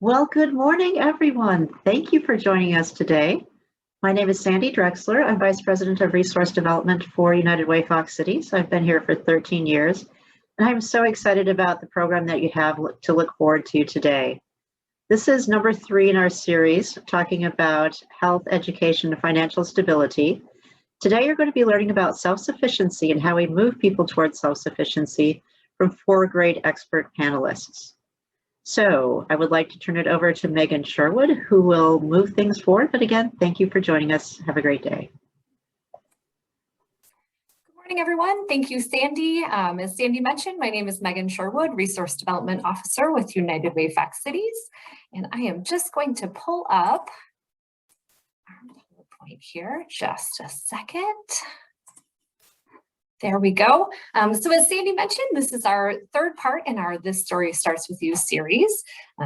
Well, good morning, everyone. Thank you for joining us today. My name is Sandy Drexler. I'm Vice President of Resource Development for United Way Fox Cities. I've been here for 13 years, and I'm so excited about the program that you have to look forward to today. This is number 3 in our series, talking about health, education, and financial stability. Today, you're going to be learning about self-sufficiency and how we move people towards self-sufficiency from 4 great expert panelists. So I would like to turn it over to Megan Sherwood, who will move things forward. But again, thank you for joining us. Have a great day. Good morning, everyone. Thank you, Sandy. As Sandy mentioned, my name is Megan Sherwood, Resource Development Officer with United Way Fox Cities. And I am just going to pull up our PowerPoint here, just a second. There we go. So as Sandy mentioned, this is our 3rd part in our This Story Starts With You series.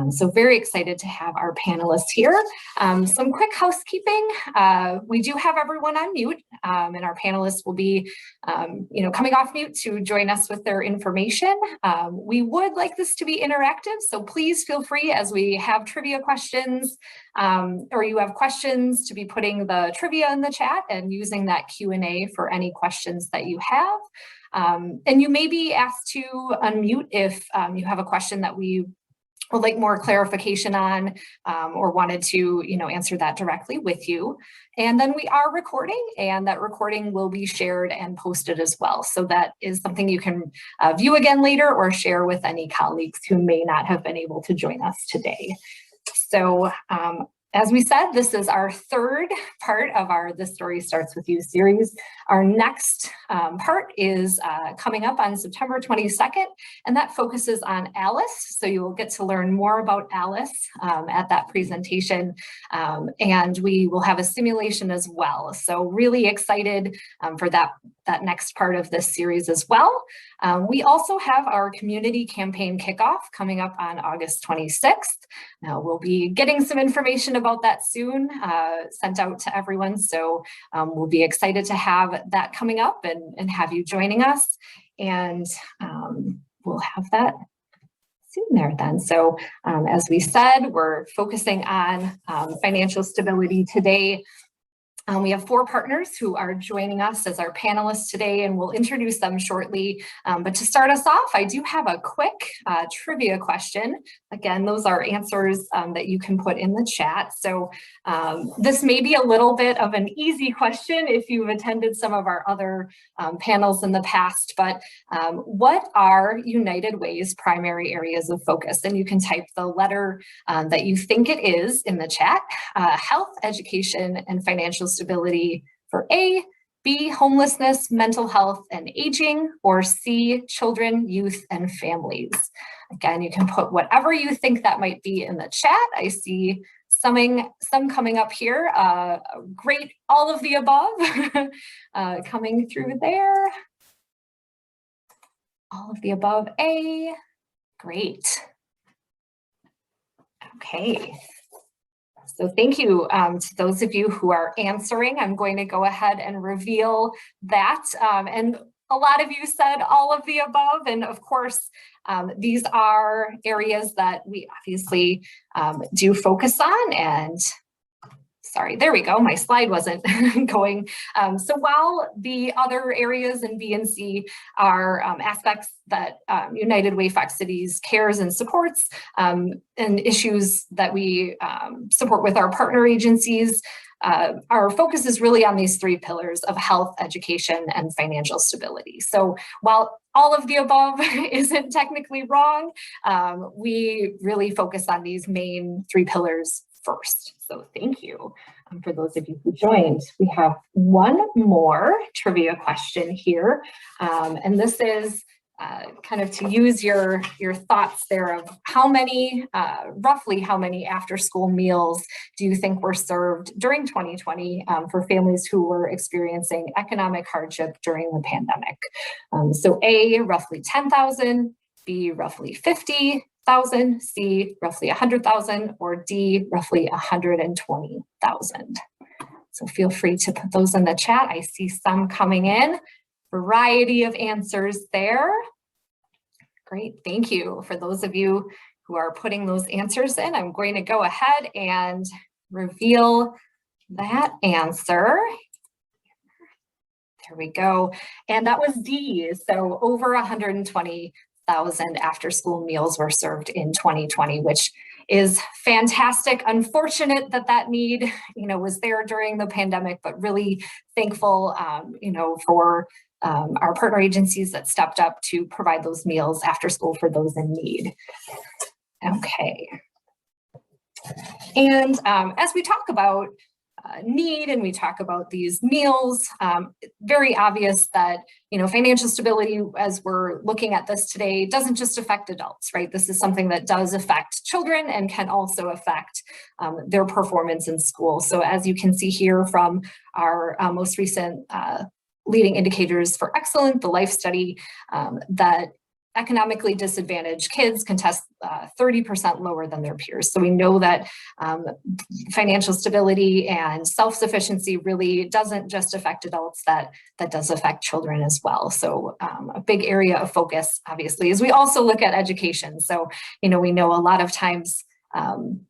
So very excited to have our panelists here. Some quick housekeeping. We do have everyone on mute, and our panelists will be coming off mute to join us with their information. We would like this to be interactive, so please feel free as we have trivia questions or you have questions to be putting the trivia in the chat and using that Q&A for any questions that you have. And you may be asked to unmute if you have a question that we would like more clarification on or wanted to answer that directly with you. And then we are recording, and that recording will be shared and posted as well. So that is something you can view again later or share with any colleagues who may not have been able to join us today. So as we said, this is our 3rd part of our This Story Starts With You series. Our next part is coming up on September 22nd, and that focuses on Alice. So you will get to learn more about Alice at that presentation, and we will have a simulation as well. So really excited for that next part of this series as well. We also have our community campaign kickoff coming up on August 26th. Now we'll be getting some information about that soon, sent out to everyone. So we'll be excited to have that coming up and have you joining us. And we'll have that soon there then. So as we said, we're focusing on financial stability today. We have 4 partners who are joining us as our panelists today, and we'll introduce them shortly. But to start us off, I do have a quick trivia question. Again, those are answers that you can put in the chat. So this may be a little bit of an easy question if you've attended some of our other panels in the past, but what are United Way's primary areas of focus? And you can type the letter that you think it is in the chat. Health, education, and financial stability for A, B, homelessness, mental health, and aging, or C, children, youth, and families. Again, you can put whatever you think that might be in the chat. I see some coming up here. Great, all of the above coming through there. All of the above, A, great. Okay. So thank you to those of you who are answering. I'm going to go ahead and reveal that. And a lot of you said all of the above. And of course, these are areas that we obviously do focus on. And sorry, there we go. My slide wasn't going. So while the other areas in B and C are aspects that United Way Fox Cities cares and supports, and issues that we support with our partner agencies, our focus is really on these 3 pillars of health, education, and financial stability. So while all of the above isn't technically wrong, we really focus on these main 3 pillars first. So thank you for those of you who joined. We have one more trivia question here. And this is kind of to use your thoughts there of how many, roughly how many after school meals do you think were served during 2020 for families who were experiencing economic hardship during the pandemic? So A, roughly 10,000, B, roughly 50,000, C, roughly 100,000, or D, roughly 120,000. So feel free to put those in the chat. I see some coming in. Variety of answers there. Great, thank you for those of you who who are putting those answers in. I'm going to go ahead and reveal that answer. There we go. And that was D. So over 120,000 after-school meals were served in 2020, which is fantastic. Unfortunate that that need, was there during the pandemic, but really thankful, for our partner agencies that stepped up to provide those meals after school for those in need. Okay. And as we talk about need and we talk about these meals, very obvious that financial stability, as we're looking at this today, doesn't just affect adults, right? This is something that does affect children and can also affect their performance in school. So as you can see here from our most recent leading indicators for excellence, the life study, that economically disadvantaged kids can test 30% lower than their peers. So we know that financial stability and self-sufficiency really doesn't just affect adults, that does affect children as well. So a big area of focus, obviously, is we also look at education. So, we know a lot of times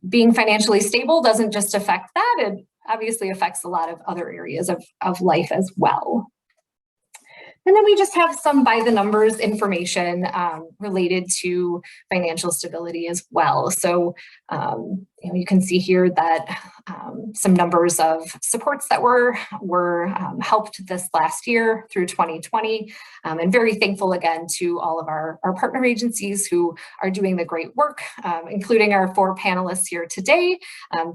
being financially stable doesn't just affect that, it obviously affects a lot of other areas of life as well. And then we just have some by the numbers information related to financial stability as well. So, you can see here that some numbers of supports that were helped this last year through 2020. And very thankful again to all of our partner agencies who are doing the great work, including our 4 panelists here today,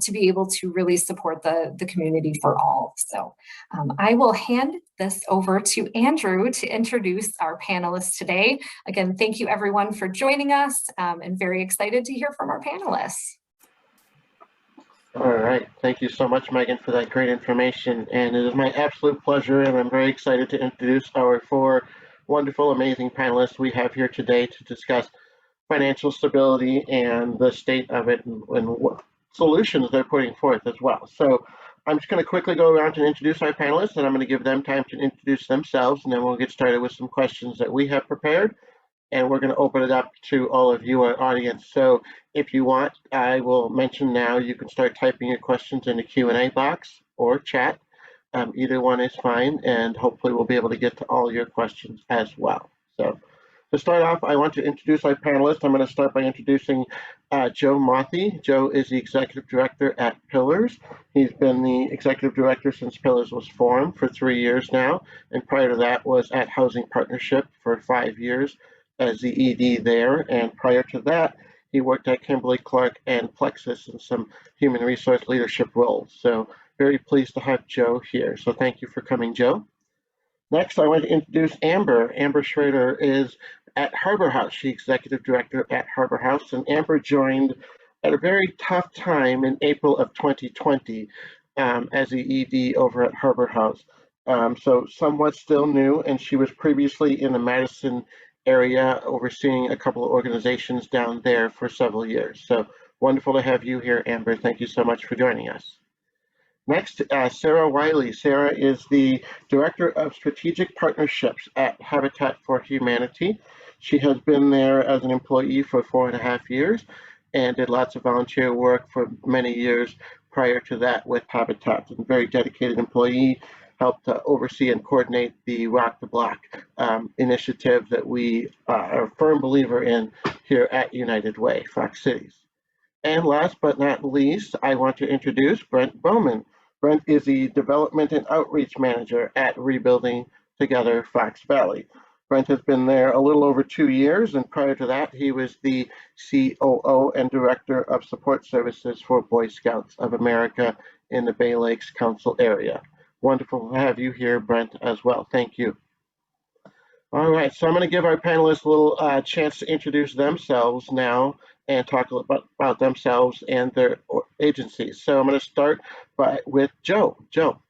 to be able to really support the community for all. So I will hand this over to Andrew to introduce our panelists today. Again, thank you everyone for joining us, and very excited to hear from our panelists. All right, thank you so much, Megan, for that great information. And it is my absolute pleasure, and I'm very excited to introduce our 4 wonderful, amazing panelists we have here today to discuss financial stability and the state of it and what solutions they're putting forth as well. So I'm just going to quickly go around and introduce our panelists, and I'm going to give them time to introduce themselves, and then we'll get started with some questions that we have prepared. And we're going to open it up to all of you, our audience. So if you want, I will mention now, you can start typing your questions in the Q&A box or chat. Either one is fine, and hopefully we'll be able to get to all your questions as well. So to start off, I want to introduce our panelists. I'm going to start by introducing Joe Mothy. Joe is the Executive Director at Pillars. He's been the Executive Director since Pillars was formed for 3 years now, and prior to that was at Housing Partnership for 5 years as the ED there, and prior to that, he worked at Kimberly-Clark and Plexus in some human resource leadership roles. So very pleased to have Joe here. So thank you for coming, Joe. Next, I want to introduce Amber. Amber Schrader is at Harbor House. She's Executive Director at Harbor House, and Amber joined at a very tough time in April of 2020 as the ED over at Harbor House. So somewhat still new, and she was previously in the Madison area overseeing a couple of organizations down there for several years. So wonderful to have you here, Amber. Thank you so much for joining us. Next, Sarah Wiley. Sarah is the Director of Strategic Partnerships at Habitat for Humanity. She has been there as an employee for 4.5 years and did lots of volunteer work for many years prior to that with Habitat. A very dedicated employee, helped to oversee and coordinate the Rock the Block initiative that we are a firm believer in here at United Way, Fox Cities. And last but not least, I want to introduce Brent Bowman. Brent is the Development and Outreach Manager at Rebuilding Together Fox Valley. Brent has been there a little over 2 years, and prior to that, he was the COO and Director of Support Services for Boy Scouts of America in the Bay Lakes Council area. Wonderful to have you here, Brent, as well. Thank you. All right, so I'm going to give our panelists a little chance to introduce themselves now and talk a little about themselves and their agencies. So I'm going to start with Joe. Joe.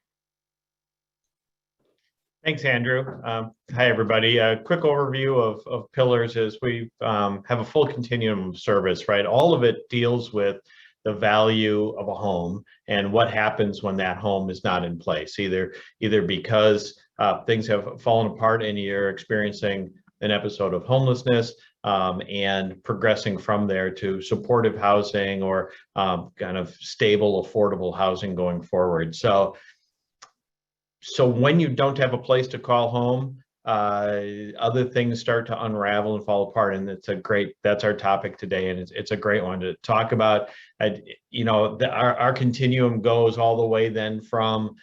Thanks, Andrew. Hi, everybody. A quick overview of Pillars is we have a full continuum of service, right? All of it deals with the value of a home and what happens when that home is not in place, either because things have fallen apart and you're experiencing an episode of homelessness, and progressing from there to supportive housing or kind of stable, affordable housing going forward. So when you don't have a place to call home, other things start to unravel and fall apart, and that's our topic today, and it's a great one to talk about. Our continuum goes all the way then from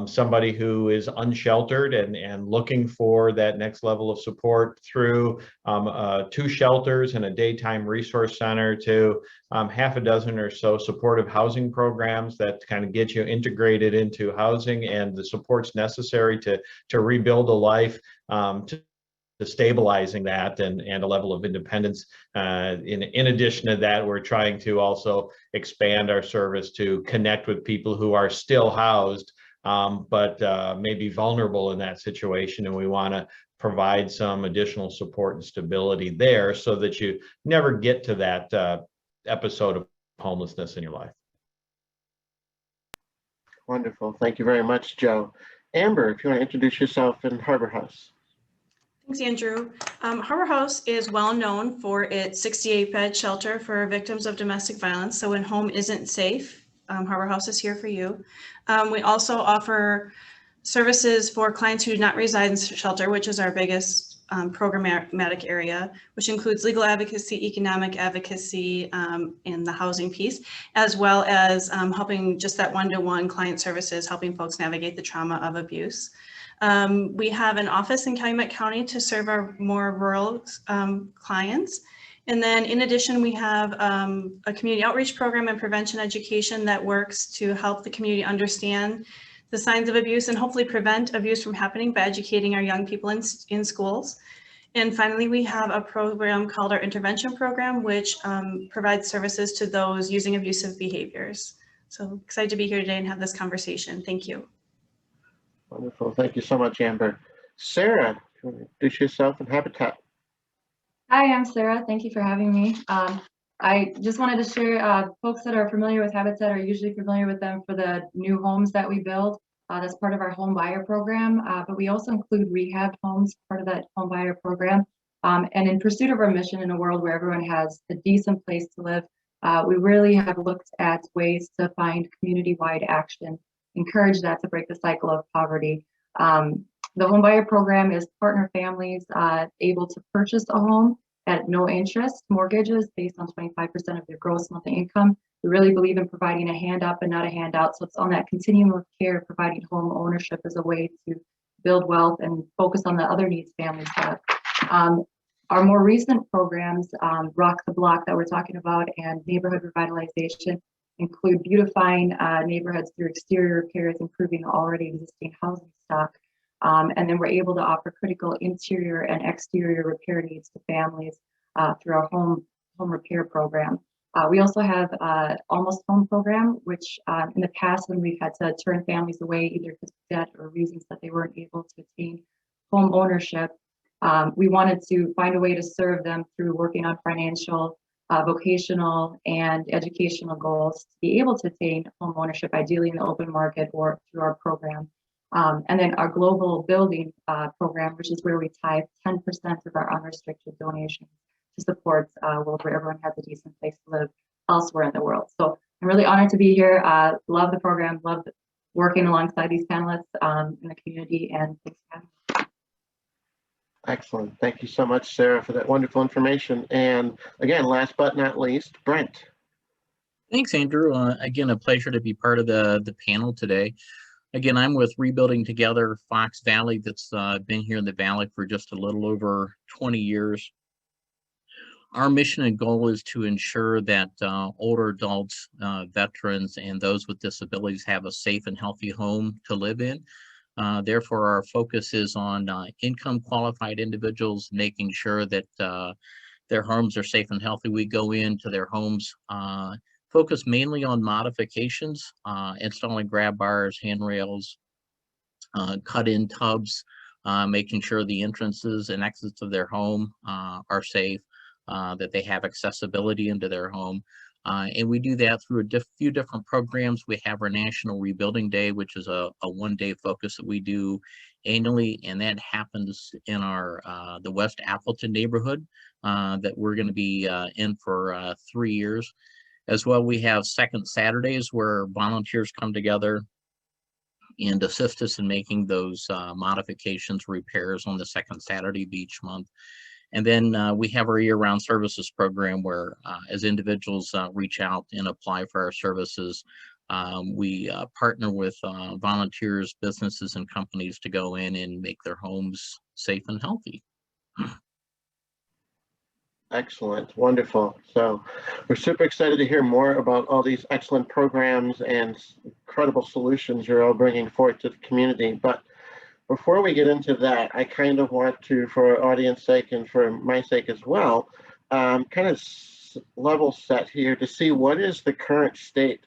somebody who is unsheltered and looking for that next level of support through 2 shelters and a daytime resource center to half a dozen or so supportive housing programs that kind of get you integrated into housing and the supports necessary to rebuild a life, to stabilizing that and a level of independence. In addition to that, we're trying to also expand our service to connect with people who are still housed, but may be vulnerable in that situation, and we want to provide some additional support and stability there so that you never get to that episode of homelessness in your life. Wonderful. Thank you very much, Joe. Amber, if you want to introduce yourself and Harbor House. Thanks, Andrew. Harbor House is well known for its 68-bed shelter for victims of domestic violence. So when home isn't safe, Harbor House is here for you. We also offer services for clients who do not reside in shelter, which is our biggest programmatic area, which includes legal advocacy, economic advocacy, and the housing piece, as well as helping just that one-to-one client services, helping folks navigate the trauma of abuse. We have an office in Calumet County to serve our more rural clients. And then in addition, we have a community outreach program and prevention education that works to help the community understand the signs of abuse and hopefully prevent abuse from happening by educating our young people in schools. And finally, we have a program called our intervention program, which provides services to those using abusive behaviors. So excited to be here today and have this conversation. Thank you. Wonderful. Thank you so much, Amber. Sarah, if you want to introduce yourself and Habitat. Hi, I'm Sarah. Thank you for having me. I just wanted to share, folks that are familiar with Habitat are usually familiar with them for the new homes that we build. That's part of our home buyer program, but we also include rehab homes, part of that home buyer program. And in pursuit of our mission in a world where everyone has a decent place to live, we really have looked at ways to find community-wide action, encourage that to break the cycle of poverty. The home buyer program is partner families able to purchase a home at no interest mortgages based on 25% of their gross monthly income. We really believe in providing a hand up and not a handout. So it's on that continuum of care, providing home ownership as a way to build wealth and focus on the other needs families have. Our more recent programs, Rock the Block that we're talking about, and neighborhood revitalization, include beautifying neighborhoods through exterior repairs, improving the already existing housing stock. And then we're able to offer critical interior and exterior repair needs to families through our home repair program. We also have Almost Home program, which in the past when we've had to turn families away either because of debt or reasons that they weren't able to attain home ownership, we wanted to find a way to serve them through working on financial, vocational, and educational goals to be able to attain home ownership, ideally in the open market or through our program. And then our global building program, which is where we tie 10% of our unrestricted donations to support a world where everyone has a decent place to live elsewhere in the world. So I'm really honored to be here. Love the program, love working alongside these panelists in the community, and thanks for having me. Excellent. Thank you so much, Sarah, for that wonderful information. And again, last but not least, Brent. Thanks, Andrew. Again, a pleasure to be part of the panel today. Again, I'm with Rebuilding Together Fox Valley that's been here in the Valley for just a little over 20 years. Our mission and goal is to ensure that older adults, veterans, and those with disabilities have a safe and healthy home to live in. Therefore, our focus is on income qualified individuals, making sure that their homes are safe and healthy. We go into their homes, focus mainly on modifications, installing grab bars, handrails, cut-in tubs, making sure the entrances and exits of their home are safe, that they have accessibility into their home. And we do that through a few different programs. We have our National Rebuilding Day, which is a one-day focus that we do annually, and that happens in our the West Appleton neighborhood that we're going to be in for 3 years. As well, we have second Saturdays where volunteers come together and assist us in making those modifications, repairs on the second Saturday of each month. And then we have our year-round services program where as individuals reach out and apply for our services, we partner with volunteers, businesses, and companies to go in and make their homes safe and healthy. Excellent, wonderful. So we're super excited to hear more about all these excellent programs and incredible solutions you're all bringing forth to the community. But before we get into that, I kind of want to, for our audience sake and for my sake as well, kind of level set here to see what is the current state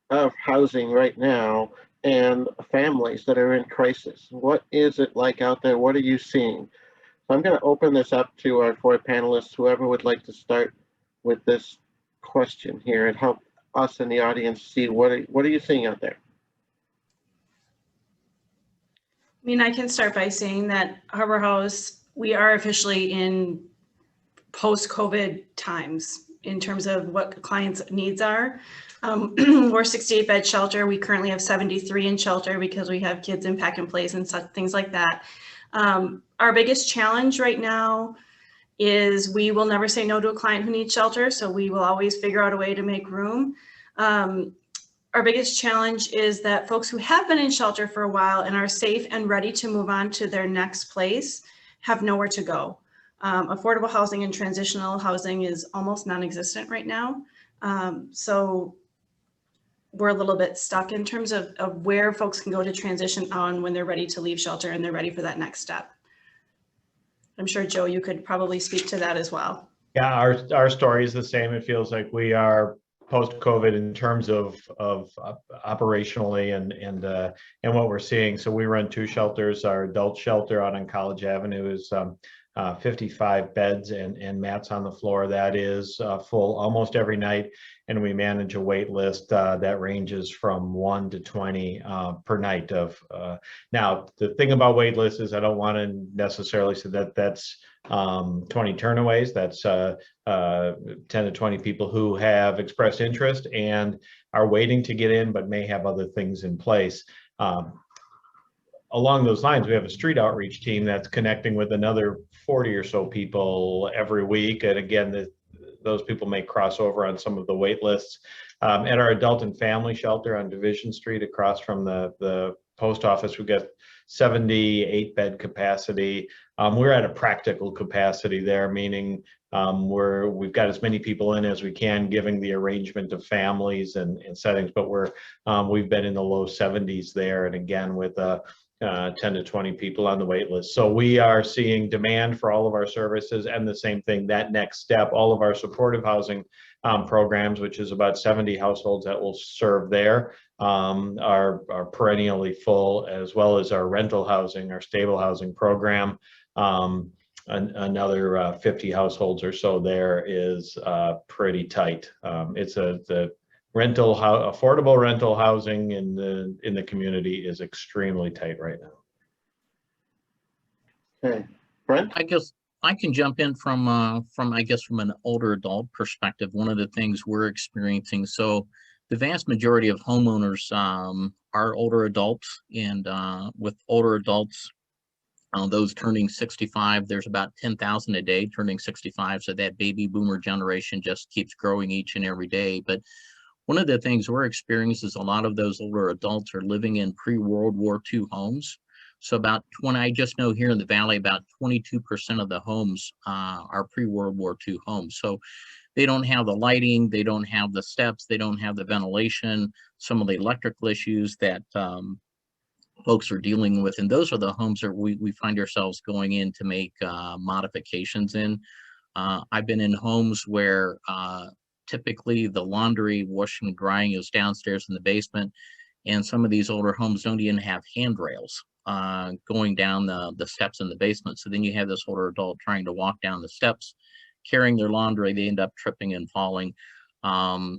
of housing right now and families that are in crisis. What is it like out there? What are you seeing? So I'm going to open this up to our 4 panelists, whoever would like to start with this question here and help us in the audience see what are you seeing out there? I mean, I can start by saying that Harbor House, we are officially in post-COVID times in terms of what clients' needs are. We're 68-bed shelter. We currently have 73 in shelter because we have kids in pack and plays and such things like that. Our biggest challenge right now is we will never say no to a client who needs shelter, so we will always figure out a way to make room. Our biggest challenge is that folks who have been in shelter for a while and are safe and ready to move on to their next place have nowhere to go. Affordable housing and transitional housing is almost non-existent right now. So we're a little bit stuck in terms of where folks can go to transition on when they're ready to leave shelter and they're ready for that next step. I'm sure, Joe, you could probably speak to that as well. Yeah, our story is the same. It feels like we are post-COVID in terms of operationally and what we're seeing. So we run 2 shelters. Our adult shelter out on College Avenue is 55 beds and mats on the floor. That is full almost every night, and we manage a wait list that ranges from 1 to 20 per night. Now, the thing about wait lists is I don't want to necessarily say that that's 20 turnaways. That's 10 to 20 people who have expressed interest and are waiting to get in, but may have other things in place. Along those lines, we have a street outreach team that's connecting with another 40 or so people every week. And again, those people may cross over on some of the wait lists. At our adult and family shelter on Division Street across from the post office, we've got 78-bed capacity. We're at a practical capacity there, meaning we've got as many people in as we can, giving the arrangement of families and settings, but we've been in the low 70s there, and again with 10 to 20 people on the wait list. So we are seeing demand for all of our services, and the same thing, that next step, all of our supportive housing programs, which is about 70 households that will serve there, are perennially full, as well as our rental housing, our stable housing program. Another 50 households or so there is pretty tight. It's the affordable rental housing in the community is extremely tight right now. Okay, Brent? I guess I can jump in from an older adult perspective. One of the things we're experiencing, so the vast majority of homeowners are older adults, and with older adults, those turning 65, there's about 10,000 a day turning 65. So that baby boomer generation just keeps growing each and every day. But one of the things we're experiencing is a lot of those older adults are living in pre-World War II homes. So about 20, I just know here in the Valley, about 22% of the homes are pre-World War II homes. So they don't have the lighting, they don't have the steps, they don't have the ventilation, some of the electrical issues that folks are dealing with. And those are the homes that we find ourselves going in to make modifications in. I've been in homes where typically the laundry, washing and drying is downstairs in the basement. And some of these older homes don't even have handrails going down the steps in the basement. So then you have this older adult trying to walk down the steps, carrying their laundry. They end up tripping and falling.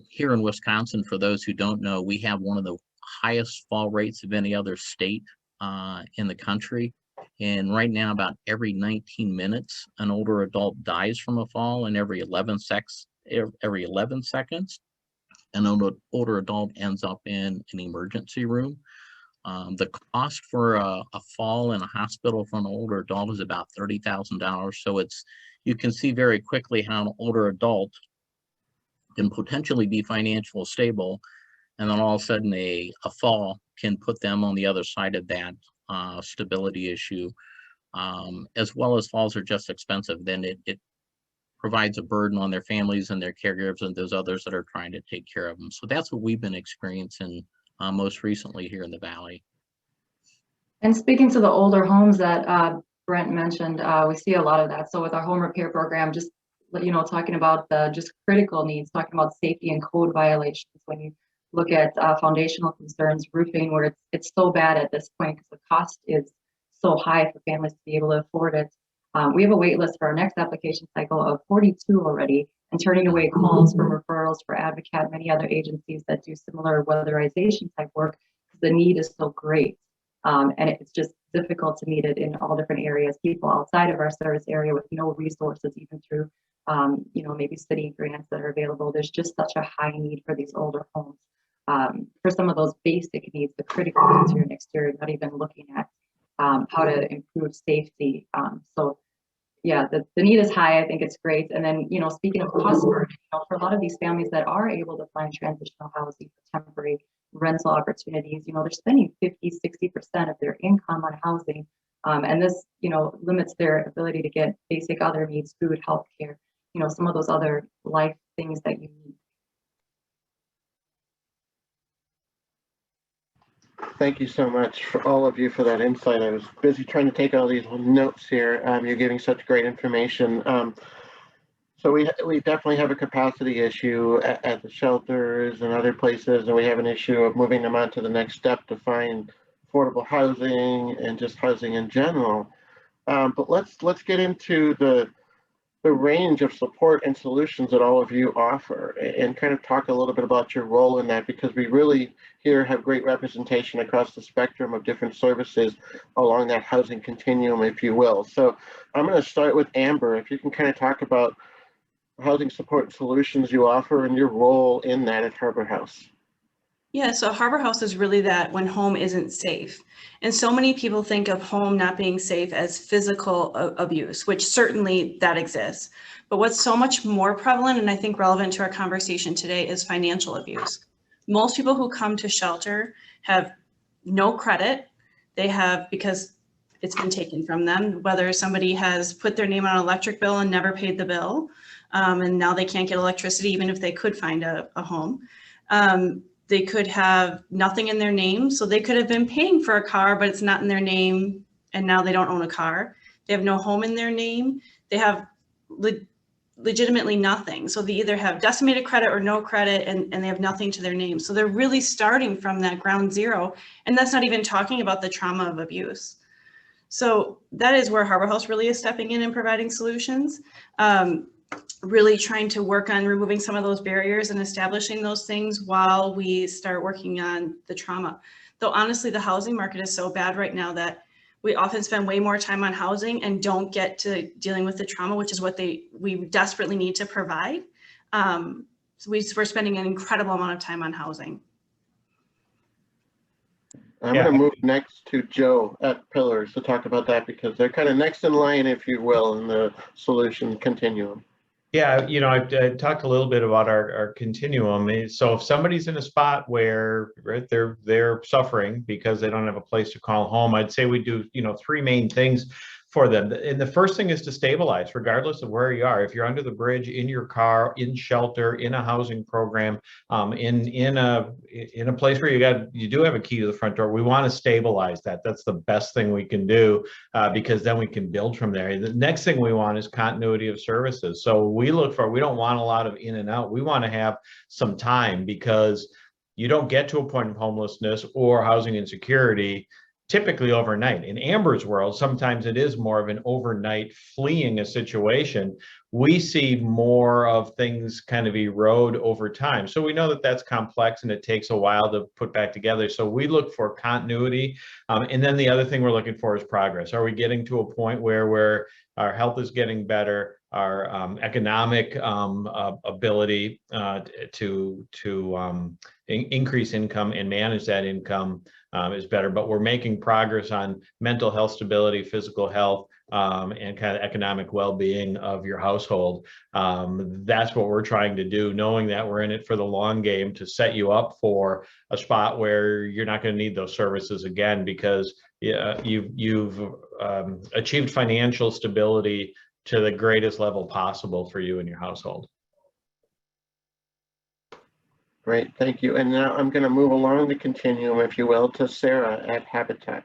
Here in Wisconsin, for those who don't know, we have one of the highest fall rates of any other state in the country. And right now, about every 19 minutes, an older adult dies from a fall, and every 11 seconds, an older adult ends up in an emergency room. The cost for a fall in a hospital for an older adult is about $30,000. So you can see very quickly how an older adult can potentially be financially stable, and then all of a sudden a fall can put them on the other side of that stability issue. As well as falls are just expensive, then it provides a burden on their families and their caregivers and those others that are trying to take care of them. So that's what we've been experiencing most recently here in the Valley. And speaking to the older homes that Brent mentioned, we see a lot of that. So with our home repair program, just talking about the just critical needs, talking about safety and code violations. When you look at foundational concerns, roofing, where it's so bad at this point because the cost is so high for families to be able to afford it. We have a wait list for our next application cycle of 42 already, and turning away calls from referrals for Advocate, many other agencies that do similar weatherization type work because the need is so great. And it's just difficult to meet it in all different areas. People outside of our service area with no resources, even through maybe city grants that are available. There's just such a high need for these older homes. For some of those basic needs, the critical interior and exterior, not even looking at how to improve safety. So yeah, the need is high. I think it's great. And then, speaking of cost burden, for a lot of these families that are able to find transitional housing for temporary rental opportunities, they're spending 50-60% of their income on housing. And this, limits their ability to get basic other needs, food, healthcare, some of those other life things that you need. Thank you so much for all of you for that insight. I was busy trying to take all these notes here. You're giving such great information. So we definitely have a capacity issue at the shelters and other places, and we have an issue of moving them on to the next step to find affordable housing and just housing in general. But let's get into the range of support and solutions that all of you offer, and kind of talk a little bit about your role in that, because we really here have great representation across the spectrum of different services along that housing continuum, if you will. So I'm going to start with Amber. If you can kind of talk about housing support solutions you offer and your role in that at Harbor House. Yeah, so Harbor House is really that when home isn't safe. And so many people think of home not being safe as physical abuse, which certainly that exists. But what's so much more prevalent, and I think relevant to our conversation today, is financial abuse. Most people who come to shelter have no credit. They have, because it's been taken from them, whether somebody has put their name on an electric bill and never paid the bill, and now they can't get electricity even if they could find a home. They could have nothing in their name. So they could have been paying for a car, but it's not in their name, and now they don't own a car. They have no home in their name. They have legitimately nothing. So they either have decimated credit or no credit, and they have nothing to their name. So they're really starting from that ground zero. And that's not even talking about the trauma of abuse. So that is where Harbor House really is stepping in and providing solutions. Really trying to work on removing some of those barriers and establishing those things while we start working on the trauma. Though honestly, the housing market is so bad right now that we often spend way more time on housing and don't get to dealing with the trauma, which is what we desperately need to provide. So we're spending an incredible amount of time on housing. I'm going to move next to Joe at Pillars to talk about that, because they're kind of next in line, if you will, in the solution continuum. Yeah, I talked a little bit about our continuum. So if somebody's in a spot where they're suffering because they don't have a place to call home, I'd say we do three main things for them. And the first thing is to stabilize, regardless of where you are. If you're under the bridge, in your car, in shelter, in a housing program, in a place where you do have a key to the front door, we want to stabilize that. That's the best thing we can do, because then we can build from there. The next thing we want is continuity of services. So we don't want a lot of in and out. We want to have some time, because you don't get to a point of homelessness or housing insecurity typically overnight. In Amber's world, sometimes it is more of an overnight fleeing a situation. We see more of things kind of erode over time. So we know that that's complex and it takes a while to put back together. So we look for continuity. And then the other thing we're looking for is progress. Are we getting to a point where our health is getting better, our economic ability to increase income and manage that income is better, but we're making progress on mental health stability, physical health, and kind of economic well-being of your household. That's what we're trying to do, knowing that we're in it for the long game to set you up for a spot where you're not going to need those services again, because you've achieved financial stability to the greatest level possible for you and your household. Great, thank you. And now I'm going to move along the continuum, if you will, to Sarah at Habitat.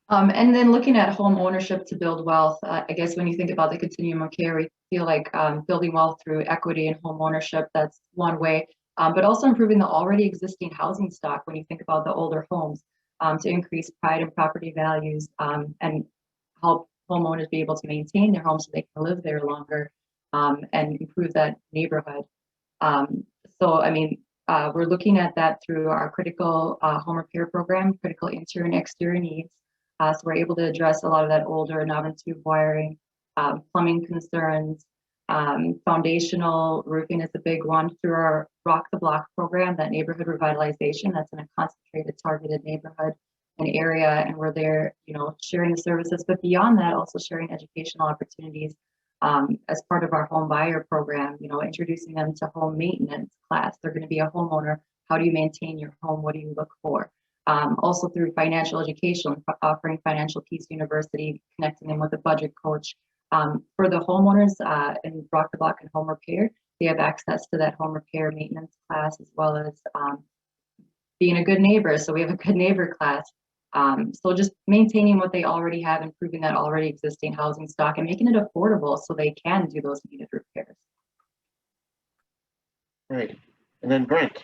And then looking at home ownership to build wealth, I guess when you think about the continuum of care, we feel like building wealth through equity and home ownership, that's one way, but also improving the already existing housing stock when you think about the older homes, to increase pride and property values, and help homeowners be able to maintain their homes so they can live there longer, and improve that neighborhood. So, I mean, we're looking at that through our critical home repair program, critical interior and exterior needs. So we're able to address a lot of that older non-tube wiring, plumbing concerns, foundational roofing is a big one through our Rock the Block program, that neighborhood revitalization. That's in a concentrated, targeted neighborhood and area, and we're there, you know, sharing the services, but beyond that, also sharing educational opportunities. As part of our home buyer program, you know, introducing them to home maintenance class. They're going to be a homeowner. How do you maintain your home? What do you look for? Also through financial education, offering Financial Peace University, connecting them with a budget coach. For the homeowners in Rock the Block and Home Repair, they have access to that home repair maintenance class, as well as being a good neighbor. So we have a good neighbor class. So just maintaining what they already have, improving that already existing housing stock, and making it affordable so they can do those needed repairs. Right. And then Brent.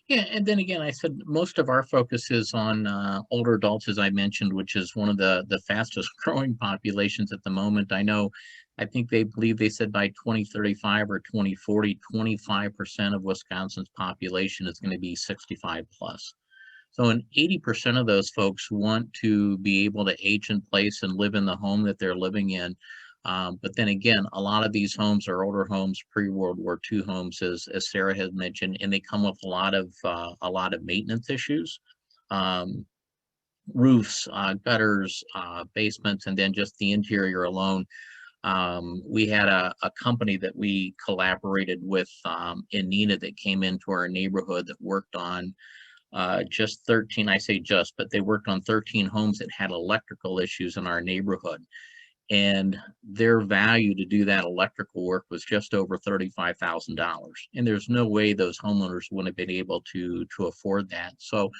Yeah, and then again, I said most of our focus is on older adults, as I mentioned, which is one of the fastest growing populations at the moment. I think they believe they said by 2035 or 2040, 25% of Wisconsin's population is going to be 65 plus. So, and 80% of those folks want to be able to age in place and live in the home that they're living in. But then again, a lot of these homes are older homes, pre-World War II homes, as Sarah has mentioned, and they come with a lot of maintenance issues, roofs, gutters, basements, and then just the interior alone. We had a company that we collaborated with in Neenah that came into our neighborhood that worked on just 13, I say just, but they worked on 13 homes that had electrical issues in our neighborhood. And their value to do that electrical work was just over $35,000. And there's no way those homeowners wouldn't have been able to afford that. So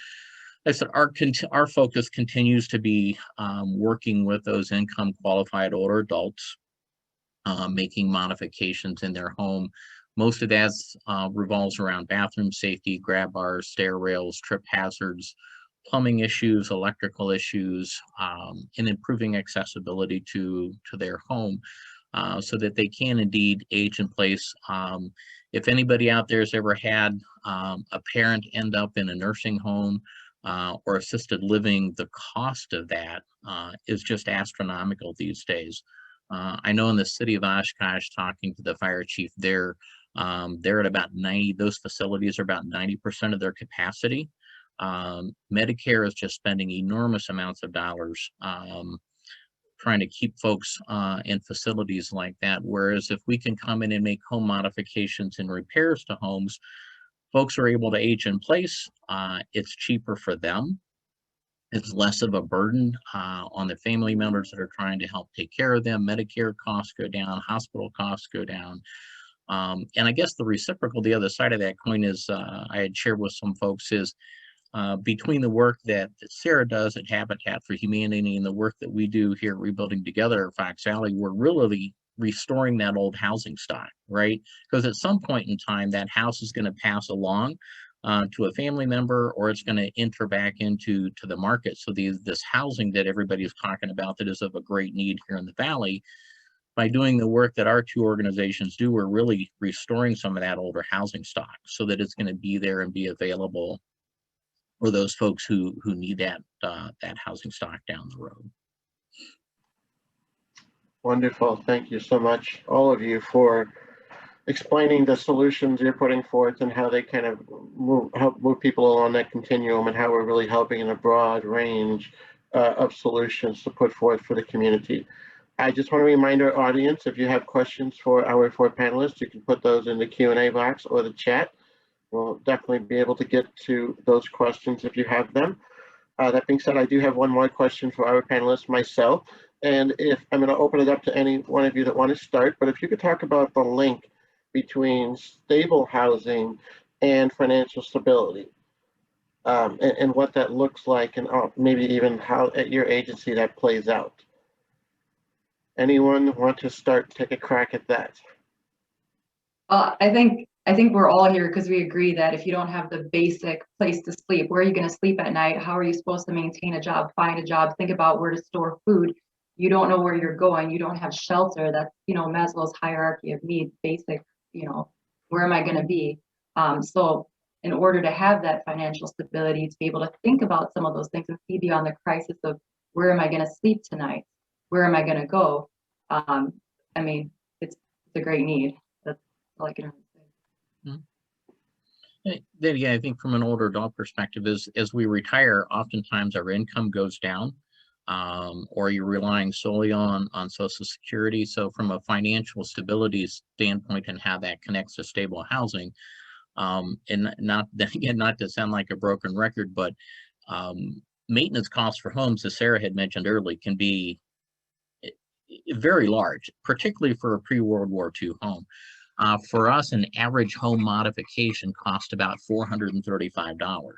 I said our focus continues to be working with those income qualified older adults, making modifications in their home. Most of that revolves around bathroom safety, grab bars, stair rails, trip hazards, plumbing issues, electrical issues, and improving accessibility to their home so that they can indeed age in place. If anybody out there has ever had a parent end up in a nursing home or assisted living, the cost of that is just astronomical these days. I know in the city of Oshkosh, talking to the fire chief there, they're at about 90, those facilities are about 90% of their capacity. Medicare is just spending enormous amounts of dollars trying to keep folks in facilities like that. Whereas if we can come in and make home modifications and repairs to homes, folks are able to age in place. It's cheaper for them. It's less of a burden on the family members that are trying to help take care of them. Medicare costs go down, hospital costs go down. And I guess the reciprocal, the other side of that coin is I had shared with some folks is between the work that Sarah does at Habitat for Humanity and the work that we do here at Rebuilding Together at Fox Valley, we're really restoring that old housing stock, right? Because at some point in time, that house is going to pass along. to a family member, or it's going to enter back into the market. So this housing that everybody is talking about that is of a great need here in the Valley, by doing the work that our two organizations do, we're really restoring some of that older housing stock so that it's going to be there and be available for those folks who need that housing stock down the road. Wonderful. Thank you so much, all of you, for explaining the solutions you're putting forth and how they kind of help move people along that continuum, and how we're really helping in a broad range of solutions to put forth for the community. I just want to remind our audience, if you have questions for our four panelists, you can put those in the Q&A box or the chat. We'll definitely be able to get to those questions if you have them. That being said, I do have one more question for our panelists myself. And if I'm going to open it up to any one of you that want to start, but if you could talk about the link between stable housing and financial stability, and what that looks like, and maybe even how at your agency that plays out. Anyone want to take a crack at that? I think we're all here because we agree that if you don't have the basic place to sleep, where are you going to sleep at night? How are you supposed to maintain a job, find a job, think about where to store food? You don't know where you're going. You don't have shelter. That's, Maslow's hierarchy of needs, basic, where am I going to be? So in order to have that financial stability, to be able to think about some of those things and see beyond the crisis of where am I going to sleep tonight? Where am I going to go? It's a great need. That's all I can say. Then again, I think from an older adult perspective, as we retire, oftentimes our income goes down, or you're relying solely on Social Security. So from a financial stability standpoint and how that connects to stable housing, and not to sound like a broken record, but maintenance costs for homes, as Sarah had mentioned earlier, can be very large, particularly for a pre-World War II home. For us, an average home modification cost about $435,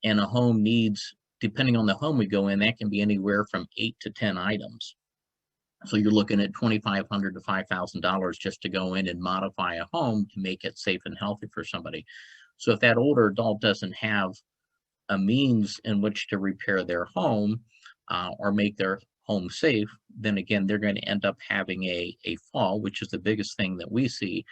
and a home needs, depending on the home we go in, that can be anywhere from 8 to 10 items. So you're looking at $2,500 to $5,000 just to go in and modify a home to make it safe and healthy for somebody. So if that older adult doesn't have a means in which to repair their home or make their home safe, then again, they're going to end up having a fall, which is the biggest thing that we see.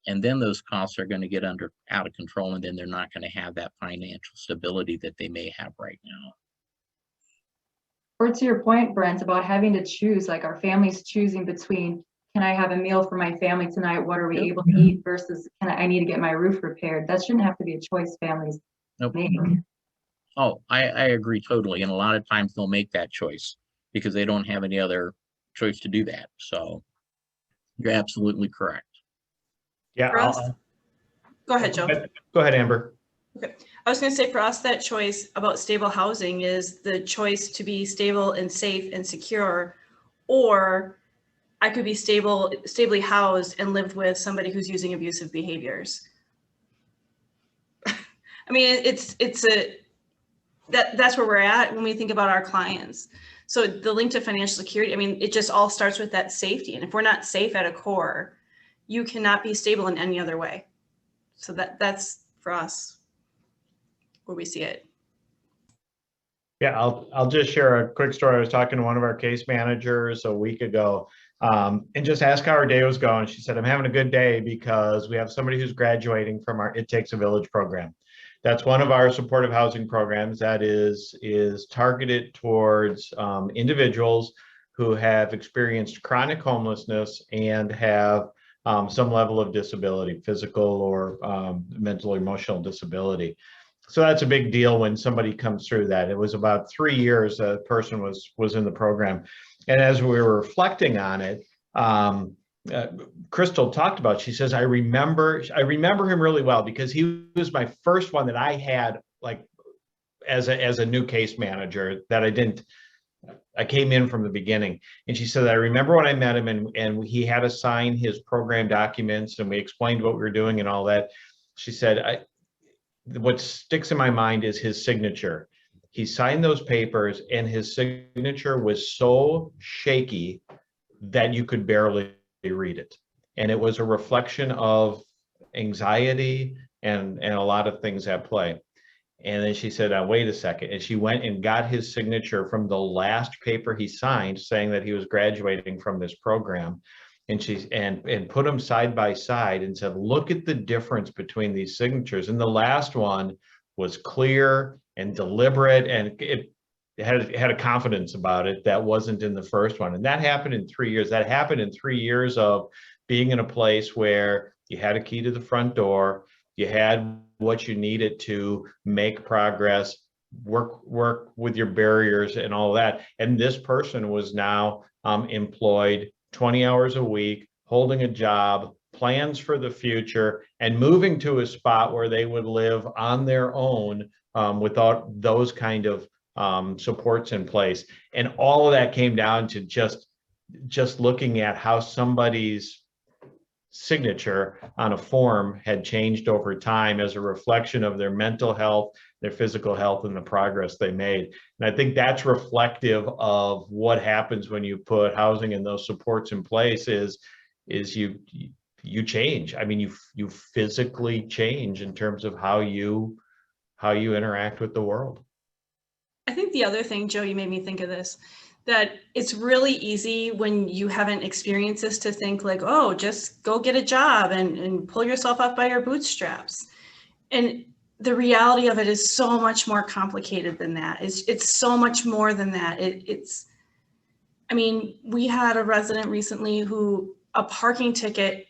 And then those costs are going to get out of control, and then they're not going to have that financial stability that they may have right now. Or to your point, Brent, about having to choose, like our families choosing between, can I have a meal for my family tonight? What are we able to eat versus I need to get my roof repaired? That shouldn't have to be a choice families make. Oh, I agree totally. And a lot of times they'll make that choice because they don't have any other choice to do that. So you're absolutely correct. Yeah. Go ahead, Joe. Go ahead, Amber. Okay. I was going to say, for us, that choice about stable housing is the choice to be stable and safe and secure, or I could be stably housed and lived with somebody who's using abusive behaviors. That's where we're at when we think about our clients. So the link to financial security, it just all starts with that safety. And if we're not safe at a core, you cannot be stable in any other way. So that's for us where we see it. Yeah, I'll just share a quick story. I was talking to one of our case managers a week ago, and just asked how her day was going. She said, I'm having a good day because we have somebody who's graduating from our It Takes a Village program. That's one of our supportive housing programs that is targeted towards individuals who have experienced chronic homelessness and have some level of disability, physical or mental or emotional disability. So that's a big deal when somebody comes through that. It was about 3 years a person was in the program. And as we were reflecting on it, Crystal talked about, she says, I remember him really well because he was my first one that I had like as a new case manager that I came in from the beginning. And she said, I remember when I met him and he had to sign his program documents and we explained what we were doing and all that. She said, what sticks in my mind is his signature. He signed those papers and his signature was so shaky that you could barely read it. And it was a reflection of anxiety and a lot of things at play. And then she said, wait a second. And she went and got his signature from the last paper he signed saying that he was graduating from this program. And and put them side by side and said, look at the difference between these signatures. And the last one was clear and deliberate, and it had a confidence about it that wasn't in the first one. And that happened in 3 years. That happened in 3 years of being in a place where you had a key to the front door, you had what you needed to make progress, work with your barriers and all that. And this person was now employed 20 hours a week, holding a job, plans for the future, and moving to a spot where they would live on their own without those kind of supports in place. And all of that came down to just looking at how somebody's signature on a form had changed over time as a reflection of their mental health, their physical health, and the progress they made. And I think that's reflective of what happens when you put housing and those supports in place is you change. I mean, you physically change in terms of how you interact with the world. I think the other thing, Joe, you made me think of this, that it's really easy when you haven't experienced this to think like, oh, just go get a job and pull yourself up by your bootstraps. And the reality of it is so much more complicated than that. It's so much more than that. I mean, we had a resident recently who a parking ticket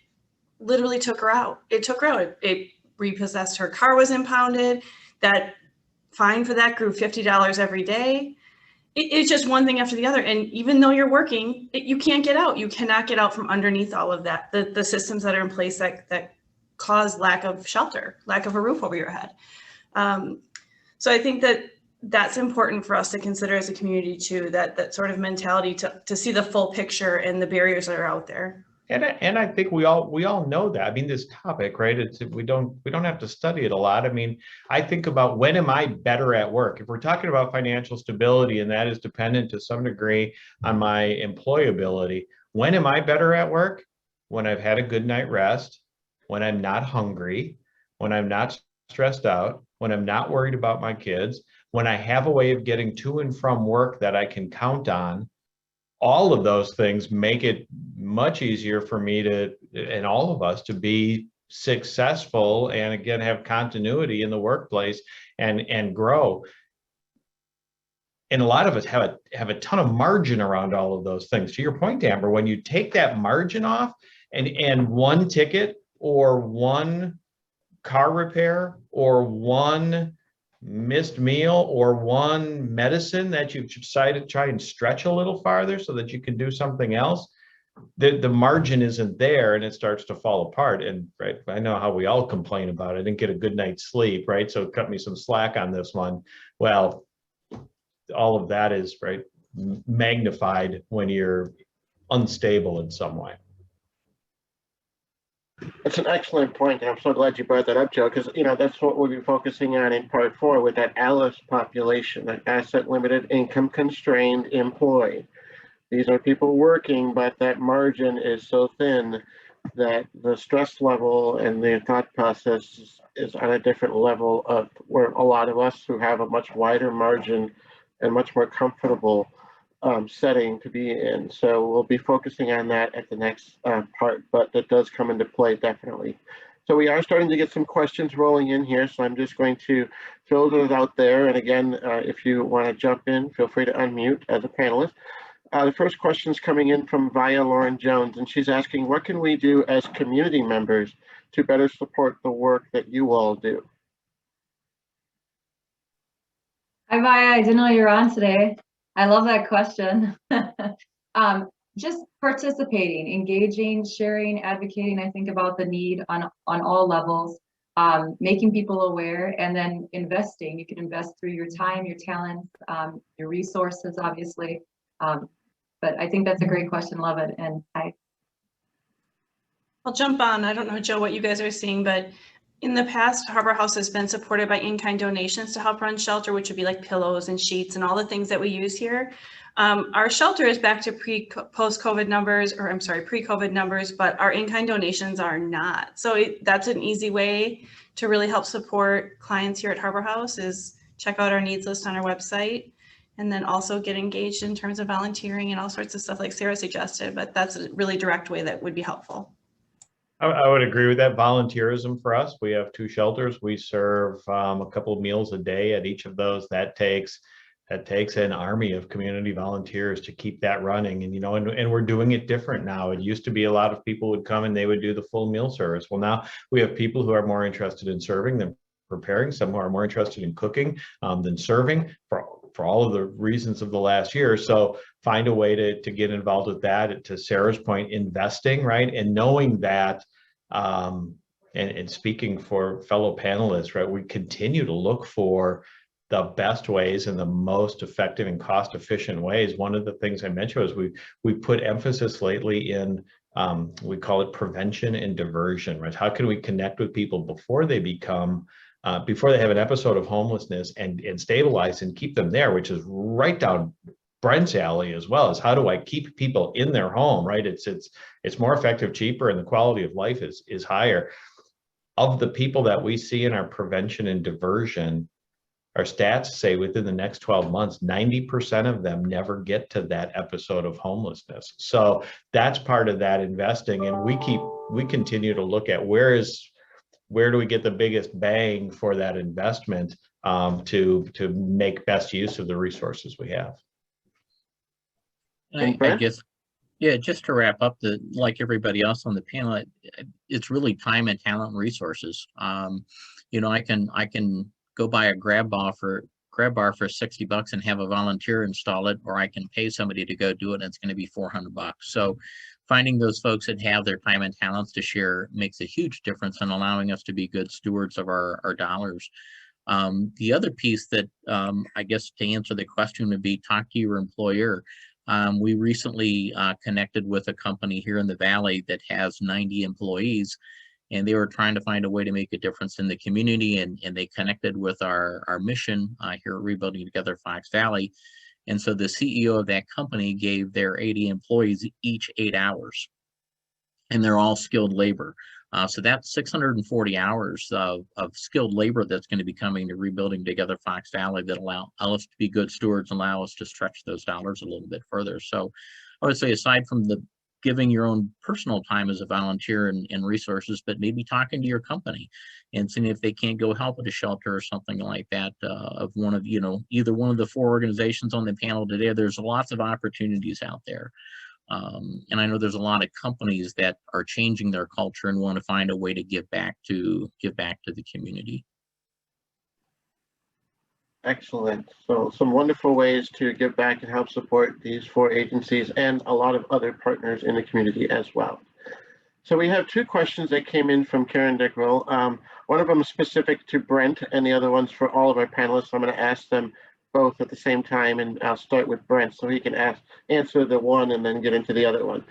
literally took her out. It took her out. It repossessed her car, was impounded. That fine for that grew $50 every day. It's just one thing after the other. And even though you're working, you can't get out. You cannot get out from underneath all of that. The systems that are in place that cause lack of shelter, lack of a roof over your head. So I think that's important for us to consider as a community too, that sort of mentality to see the full picture and the barriers that are out there. And I think we all know that. I mean, this topic, right? We don't have to study it a lot. I mean, I think about, when am I better at work? If we're talking about financial stability, and that is dependent to some degree on my employability, when am I better at work? When I've had a good night rest, when I'm not hungry, when I'm not stressed out, when I'm not worried about my kids, when I have a way of getting to and from work that I can count on. All of those things make it much easier for me to, and all of us, to be successful and again have continuity in the workplace and grow. And a lot of us have a ton of margin around all of those things. To your point, Amber, when you take that margin off and one ticket or one car repair or one missed meal or one medicine that you've decided to try and stretch a little farther so that you can do something else, the margin isn't there and it starts to fall apart. And right, I know how we all complain about it. I didn't get a good night's sleep, right? So cut me some slack on this one. Well, all of that is right magnified when you're unstable in some way. That's an excellent point, and I'm so glad you brought that up, Joe, because that's what we'll be focusing on in part 4 with that ALICE population, that asset limited income constrained employee. These are people working, but that margin is so thin that the stress level and the thought process is on a different level of where a lot of us who have a much wider margin and much more comfortable setting to be in. So we'll be focusing on that at the next part, but that does come into play definitely. So we are starting to get some questions rolling in here, so I'm just going to throw those out there. And again, if you want to jump in, feel free to unmute as a panelist. The first question is coming in from Via Lauren Jones, and she's asking, what can we do as community members to better support the work that you all do? Hi, Via. I didn't know you were on today. I love that question. Just participating, engaging, sharing, advocating, I think about the need on all levels, making people aware, and then investing. You can invest through your time, your talents, your resources, obviously. But I think that's a great question. Love it. And I'll jump on. I don't know, Joe, what you guys are seeing, but In the past, Harbor House has been supported by in-kind donations to help run shelter, which would be like pillows and sheets and all the things that we use here. Our shelter is back to pre-COVID numbers, but our in-kind donations are not. So that's an easy way to really help support clients here at Harbor House, is check out our needs list on our website, and then also get engaged in terms of volunteering and all sorts of stuff like Sarah suggested, but that's a really direct way that would be helpful. I would agree with that. Volunteerism for us. We have 2 shelters. We serve a couple of meals a day at each of those. That takes an army of community volunteers to keep that running. And, you know, and we're doing it different now. It used to be a lot of people would come and they would do the full meal service. Well, now we have people who are more interested in serving than preparing, some who are more interested in cooking than serving, for all of the reasons of the last year. So find a way to get involved with that. To Sarah's point, investing, right? And knowing that, and speaking for fellow panelists, right? We continue to look for the best ways and the most effective and cost efficient ways. One of the things I mentioned was we put emphasis lately in, we call it prevention and diversion, right? How can we connect with people before they become before they have an episode of homelessness and stabilize and keep them there, which is right down Brent's alley as well, as how do I keep people in their home, right? It's more effective, cheaper, and the quality of life is higher. Of the people that we see in our prevention and diversion, our stats say within the next 12 months, 90% of them never get to that episode of homelessness. So that's part of that investing. And we continue to look at where do we get the biggest bang for that investment to make best use of the resources we have. I guess, yeah, just to wrap up, like everybody else on the panel, it's really time and talent and resources. You know, I can go buy a grab bar for $60 and have a volunteer install it, or I can pay somebody to go do it and it's going to be $400. So finding those folks that have their time and talents to share makes a huge difference in allowing us to be good stewards of our dollars. The other piece that I guess to answer the question would be talk to your employer. We recently connected with a company here in the Valley that has 90 employees, and they were trying to find a way to make a difference in the community, and they connected with our mission here at Rebuilding Together Fox Valley. And so the CEO of that company gave their 80 employees each 8 hours, and they're all skilled labor. So that's 640 hours of skilled labor that's going to be coming to Rebuilding Together Fox Valley that allow us to be good stewards, allow us to stretch those dollars a little bit further. So I would say, aside from the giving your own personal time as a volunteer and resources, but maybe talking to your company and seeing if they can't go help at a shelter or something like that, of one of, you know, either one of the 4 organizations on the panel today. There's lots of opportunities out there. And I know there's a lot of companies that are changing their culture and want to find a way to give back to the community. Excellent. So some wonderful ways to give back and help support these 4 agencies and a lot of other partners in the community as well. So we have 2 questions that came in from Karen Dickrell. One of them is specific to Brent and the other one's for all of our panelists. I'm going to ask them both at the same time, and I'll start with Brent so he can answer the one and then get into the other one.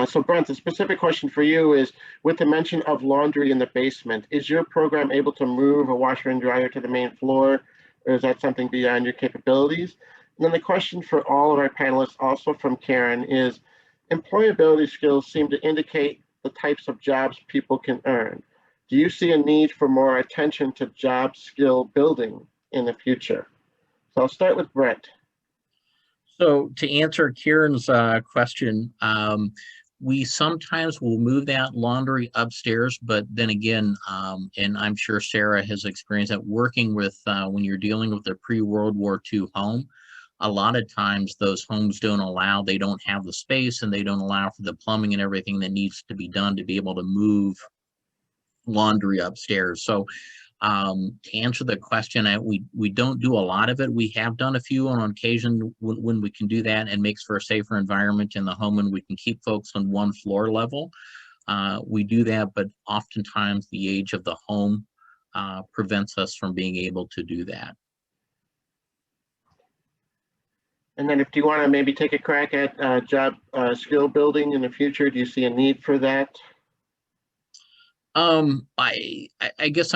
So Brent, the specific question for you is, with the mention of laundry in the basement, is your program able to move a washer and dryer to the main floor, or is that something beyond your capabilities? And then the question for all of our panelists, also from Karen, is employability skills seem to indicate the types of jobs people can earn. Do you see a need for more attention to job skill building in the future? So I'll start with Brent. So to answer Karen's question, we sometimes will move that laundry upstairs, but then again, and I'm sure Sarah has experienced that working with, when you're dealing with a pre-World War II home, a lot of times those homes they don't have the space, and they don't allow for the plumbing and everything that needs to be done to be able to move laundry upstairs. So to answer the question, we don't do a lot of it. We have done a few on occasion when we can do that, and makes for a safer environment in the home, and we can keep folks on one floor level. We do that, but oftentimes the age of the home prevents us from being able to do that. And then if you want to maybe take a crack at job skill building in the future, do you see a need for that? I guess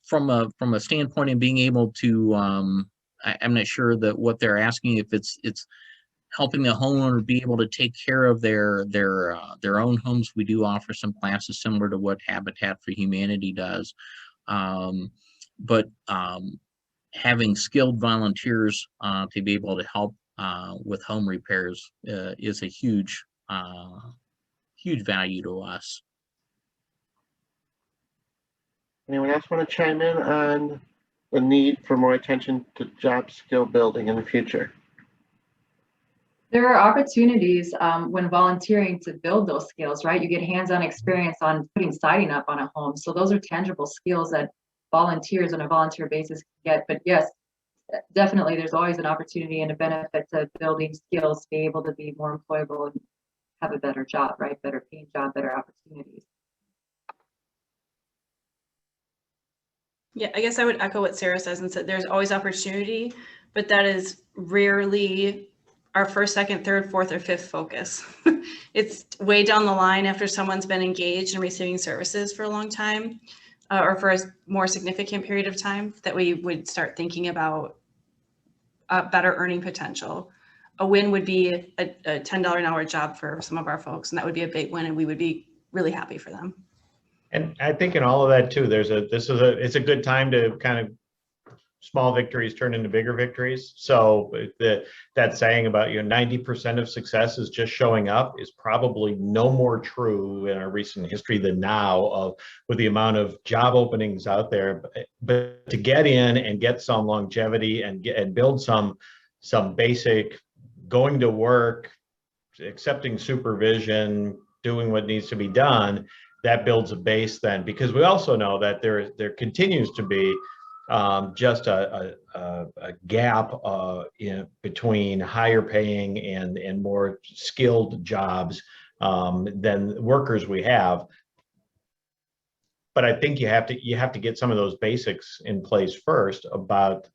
from a standpoint of being able to I'm not sure that what they're asking, if it's helping the homeowner be able to take care of their own homes. We do offer some classes similar to what Habitat for Humanity does, but having skilled volunteers to be able to help with home repairs is a huge value to us. Anyone else want to chime in on the need for more attention to job skill building in the future? There are opportunities when volunteering to build those skills, right? You get hands-on experience on putting siding up on a home. So those are tangible skills that volunteers on a volunteer basis can get. But yes, definitely there's always an opportunity and a benefit to building skills to be able to be more employable and have a better job, right? Better paying job, better opportunities. Yeah, I guess I would echo what Sarah says and said there's always opportunity, but that is rarely our first, second, third, fourth, or fifth focus. It's way down the line after someone's been engaged and receiving services for a long time, or for a more significant period of time, that we would start thinking about better earning potential. A win would be a $10 an hour job for some of our folks, and that would be a big win, and we would be really happy for them. And I think in all of that too, it's a good time to kind of small victories turn into bigger victories. So that saying about 90% of success is just showing up is probably no more true in our recent history than now, with the amount of job openings out there. But to get in and get some longevity and build some basic going to work, accepting supervision, doing what needs to be done, that builds a base then, because we also know that there continues to be just a gap between higher paying and more skilled jobs than workers we have. But I think you have to get some of those basics in place first about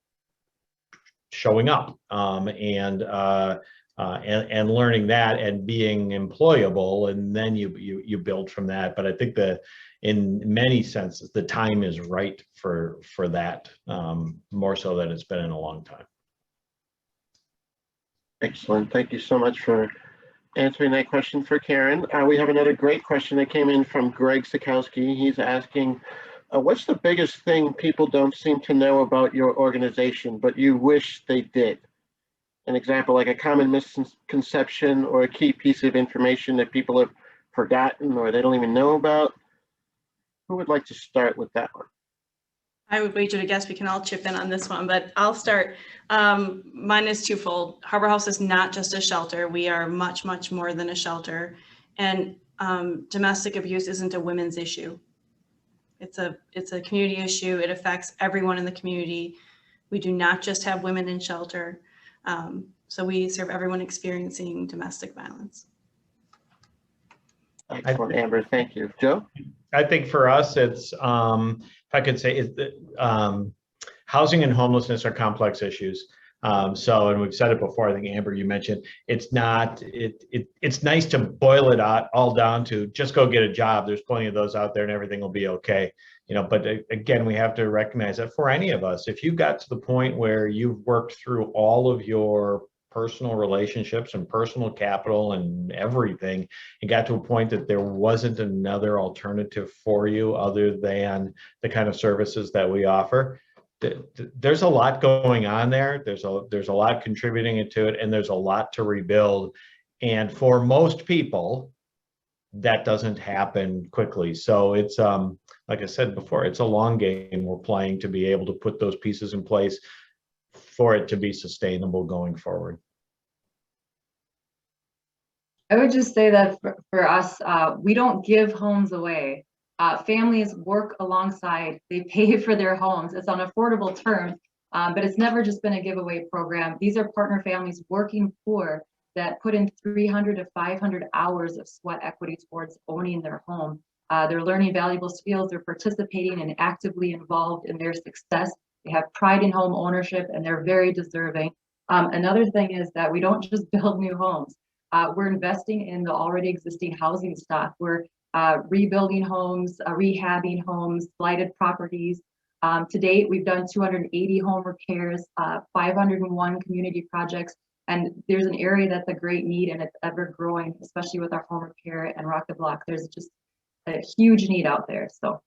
showing up and learning that and being employable, and then you build from that. But I think that in many senses the time is right for that, more so than it's been in a long time. Excellent. Thank you so much for answering that question for Karen. We have another great question that came in from Greg Sikowski. He's asking, what's the biggest thing people don't seem to know about your organization, but you wish they did? An example, like a common misconception or a key piece of information that people have forgotten or they don't even know about. Who would like to start with that one? I would wager to guess we can all chip in on this one, but I'll start. Mine is twofold. Harbor House is not just a shelter. We are much, much more than a shelter. And domestic abuse isn't a women's issue. It's a community issue. It affects everyone in the community. We do not just have women in shelter. So we serve everyone experiencing domestic violence. Excellent, Amber. Thank you. Joe? I think for us, it's, if I could say, housing and homelessness are complex issues. And we've said it before, I think, Amber, you mentioned, it's nice to boil it all down to just go get a job. There's plenty of those out there and everything will be okay. But again, we have to recognize that for any of us, if you got to the point where you've worked through all of your personal relationships and personal capital and everything, and got to a point that there wasn't another alternative for you other than the kind of services that we offer, there's a lot going on there. There's a lot contributing to it, and there's a lot to rebuild. And for most people, that doesn't happen quickly. So it's, like I said before, it's a long game we're playing to be able to put those pieces in place for it to be sustainable going forward. I would just say that for us, we don't give homes away. Families work alongside, they pay for their homes. It's on affordable terms, but it's never just been a giveaway program. These are partner families working poor that put in 300 to 500 hours of sweat equity towards owning their home. They're learning valuable skills, they're participating and actively involved in their success. They have pride in home ownership and they're very deserving. Another thing is that we don't just build new homes. We're investing in the already existing housing stock. We're rebuilding homes, rehabbing homes, blighted properties. To date, we've done 280 home repairs, 501 community projects, and there's an area that's a great need and it's ever growing, especially with our home repair and Rock the Block. There's just a huge need out there. So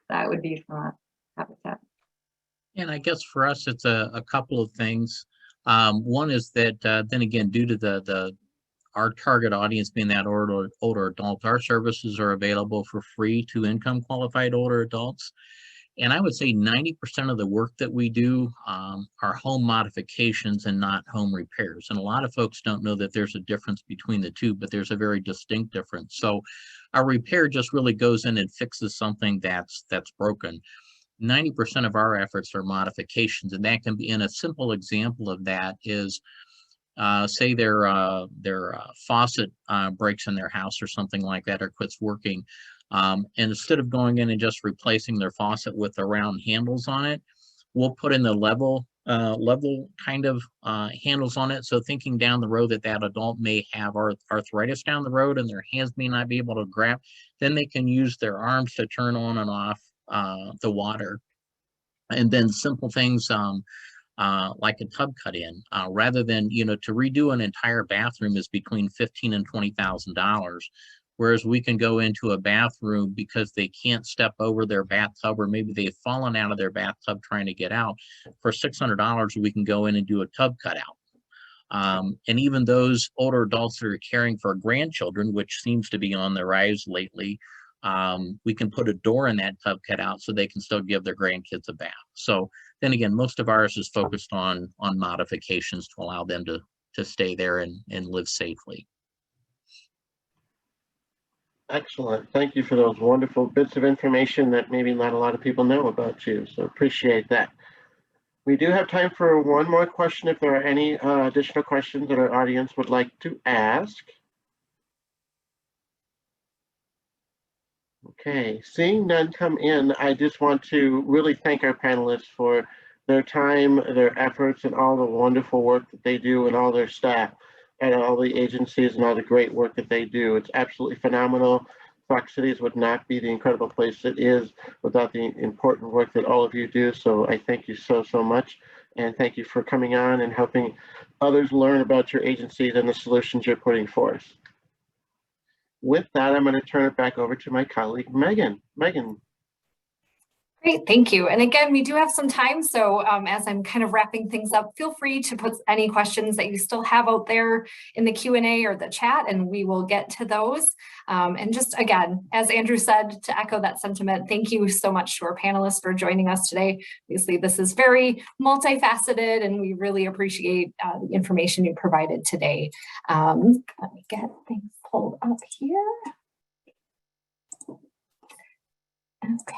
that would be from Habitat. And I guess for us, it's a couple of things. One is that then again, due to our target audience being that older adult, our services are available for free to income qualified older adults. And I would say 90% of the work that we do are home modifications and not home repairs. And a lot of folks don't know that there's a difference between the two, but there's a very distinct difference. So our repair just really goes in and fixes something that's broken. 90% of our efforts are modifications, and that can be, in a simple example of that is, say their faucet breaks in their house or something like that, or quits working. And instead of going in and just replacing their faucet with the round handles on it, we'll put in the level kind of handles on it. So thinking down the road that adult may have arthritis down the road and their hands may not be able to grab, then they can use their arms to turn on and off the water. And then simple things like a tub cut in, rather than, to redo an entire bathroom is between $15,000 and $20,000. Whereas we can go into a bathroom because they can't step over their bathtub, or maybe they've fallen out of their bathtub trying to get out. For $600, we can go in and do a tub cutout. And even those older adults that are caring for grandchildren, which seems to be on the rise lately, we can put a door in that tub cutout so they can still give their grandkids a bath. So then again, most of ours is focused on modifications to allow them to stay there and live safely. Excellent. Thank you for those wonderful bits of information that maybe not a lot of people know about you. So appreciate that. We do have time for one more question if there are any additional questions that our audience would like to ask. Okay, seeing none come in, I just want to really thank our panelists for their time, their efforts, and all the wonderful work that they do, and all their staff and all the agencies and all the great work that they do. It's absolutely phenomenal. Fox Cities would not be the incredible place it is without the important work that all of you do. So I thank you so much. And thank you for coming on and helping others learn about your agencies and the solutions you're putting forth. With that, I'm going to turn it back over to my colleague, Megan. Megan. Great, thank you. And again, we do have some time, so as I'm kind of wrapping things up, feel free to put any questions that you still have out there in the Q&A or the chat, and we will get to those. And just again, as Andrew said, to echo that sentiment, thank you so much to our panelists for joining us today. Obviously, this is very multifaceted, and we really appreciate the information you provided today. Let me get things pulled up here. Okay.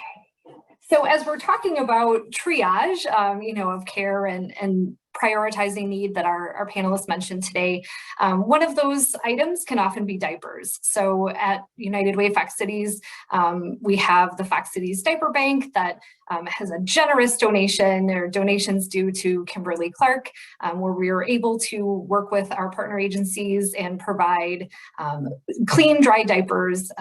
So as we're talking about triage, of care and prioritizing need that our panelists mentioned today, one of those items can often be diapers. So at United Way Fox Cities, we have the Fox Cities Diaper Bank that has a generous donation. There are donations due to Kimberly Clark, where we are able to work with our partner agencies and provide clean, dry diapers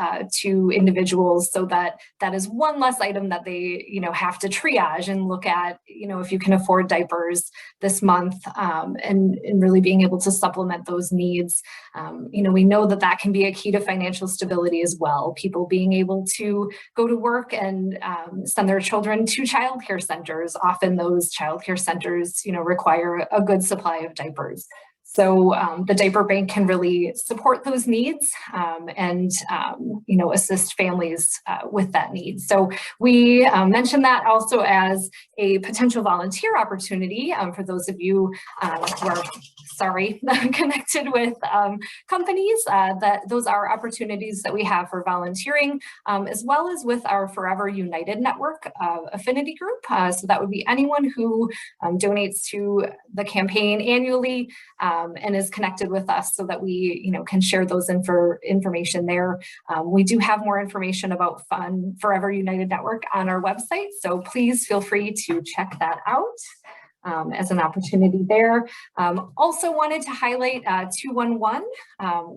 to individuals, so that is one less item that they have to triage and look at, if you can afford diapers this month, and really being able to supplement those needs. We know that can be a key to financial stability as well. People being able to go to work and send their children to childcare centers. Often those childcare centers, require a good supply of diapers. So the diaper bank can really support those needs and assist families with that need. So we mentioned that also as a potential volunteer opportunity for those of you who are connected with companies. That those are opportunities that we have for volunteering, as well as with our Forever United network affinity group. So that would be anyone who donates to the campaign annually and is connected with us, so that we can share those information there. We do have more information about Forever United network on our website, so please feel free to check that out. as an opportunity there. Also wanted to highlight 211,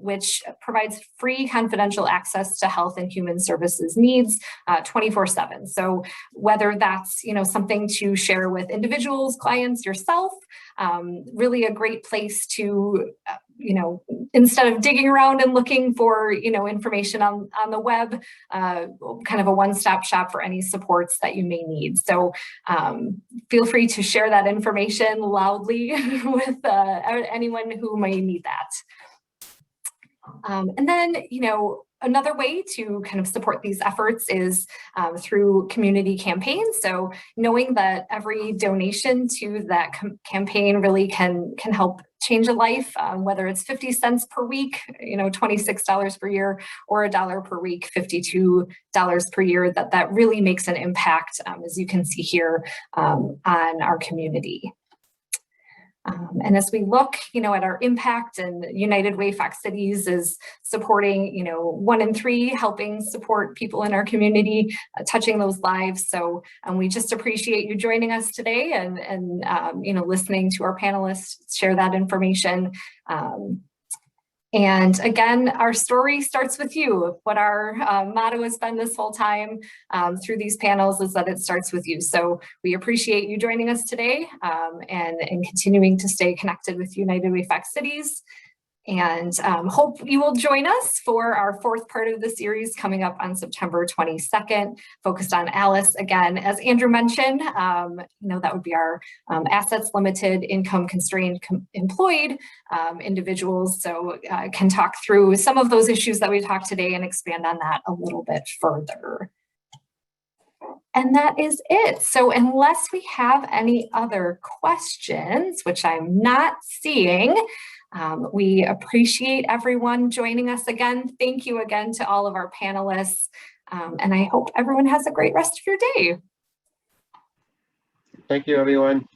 which provides free confidential access to health and human services needs 24/7. So whether that's something to share with individuals, clients, yourself, really a great place to instead of digging around and looking for information on the web, kind of a one-stop shop for any supports that you may need. So feel free to share that information loudly with anyone who may need that. And then, another way to kind of support these efforts is through community campaigns. So knowing that every donation to that campaign really can help change a life, whether it's 50 cents per week, $26 per year, or $1 per week, $52 per year, that really makes an impact, as you can see here, on our community. And as we look, at our impact, and United Way Fox Cities is supporting, 1 in 3, helping support people in our community, touching those lives. So we just appreciate you joining us today and listening to our panelists share that information. And again, our story starts with you. What our motto has been this whole time through these panels is that it starts with you. So we appreciate you joining us today and continuing to stay connected with United Way Fox Cities. And hope you will join us for our 4th part of the series coming up on September 22nd, focused on Alice. Again, as Andrew mentioned, that would be our assets limited, income constrained, employed individuals. So can talk through some of those issues that we talked today and expand on that a little bit further. And that is it. So unless we have any other questions, which I'm not seeing, we appreciate everyone joining us again. Thank you again to all of our panelists. And I hope everyone has a great rest of your day. Thank you, everyone.